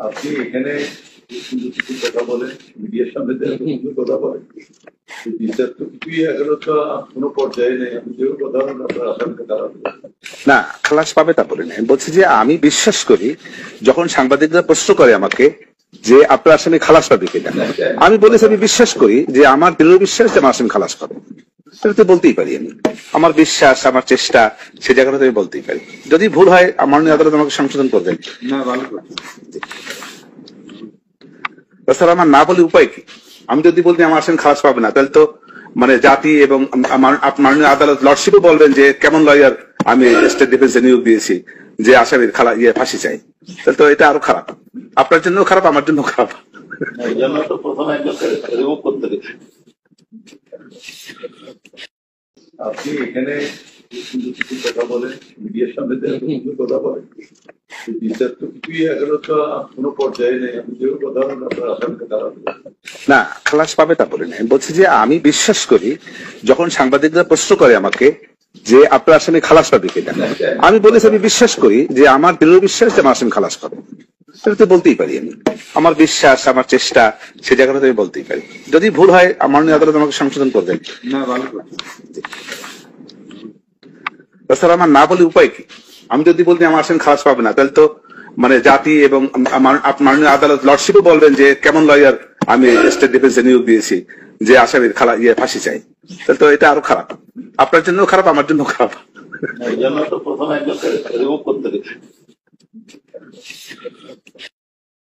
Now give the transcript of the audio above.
আপনি এখানে সুন্দর কিছু কথা বলেন, মিডিয়ার সামনে সুন্দর কথা বলেন, বিচার তো কিছুই এখনো তো কোনো পর্যায়ে নেই। আপনি যেও কথা বলেন আপনার আসামিকে দাঁড়াবে না, খালাস পাবে তা বলি না। আমি বলছি যে আমি বিশ্বাস করি যখন সাংবাদিকরা প্রশ্ন করে আমাকে যে আপনার আসামি খালাস পাবে কিনা, আমি বলেছি আমি বিশ্বাস করি যে আমার দৃঢ় বিশ্বাস যে আমার আসামি খালাস পাবে। সেটা তো বলতেই পারি আমি, আমার বিশ্বাস, আমার চেষ্টা, সে জায়গাটা আমি বলতেই পারি। যদি ভুল হয় মাননীয় আদালত আমাকে সংশোধন করবেন। না, ভালো তাছাড়া আমার না বলে উপায় কি? আমি যদি বলতে আমার আসামি খালাস পাবে না, তাহলে তো মানে জাতি এবং মাননীয় আদালত লর্ডশিপও বলবেন যে কেমন লয়ার আমি স্টেট ডিফেন্সে নিয়োগ দিয়েছি যে আসামির ফাঁসি চাই। তাহলে তো এটা আরো খারাপ, আপনার জন্য খারাপ, আমার জন্য খারাপ। এই জন্য তো প্রথমে রিমুভ করতে গেছে। আপনি এখানে সুন্দর কিছু কথা বলেন, মিডিয়ার সামনে সুন্দর কথা বলেন, বিচার তো কিছুই এখনো তো কোনো পর্যায়ে নেই। আপনি যেও কথা বলেন আপনার আসামিকে দাঁড়াবে না, খালাস পাবে তা বলি না। আমি বলছি যে আমি বিশ্বাস করি যখন সাংবাদিকরা প্রশ্ন করে আমাকে যে আপনার আসামি খালাস পাবে কিনা, আমি বলেছি আমি বিশ্বাস করি যে আমার দৃঢ় বিশ্বাস যে আমার আসামি খালাস পাবে। সেটা তো বলতেই পারি আমি, আমার বিশ্বাস, আমার চেষ্টা, সে জায়গাটা আমি বলতেই পারি। যদি ভুল হয় মাননীয় আদালত আমাকে সংশোধন করবেন। না, ভালো তাছাড়া আমার না বলে উপায় কি? আমি যদি বলতে আমার আসামি খালাস পাবে না, তাহলে তো মানে জাতি এবং মাননীয় আদালত লর্ডশিপও বলবেন যে কেমন লয়ার আমি স্টেট ডিফেন্সে নিয়োগ দিয়েছি যে আসামির ফাঁসি চাই। তাহলে তো এটা আরো খারাপ, আপনার জন্য খারাপ, আমার জন্য খারাপ। এই জন্য তো প্রথমে রিমুভ করতে গেছে।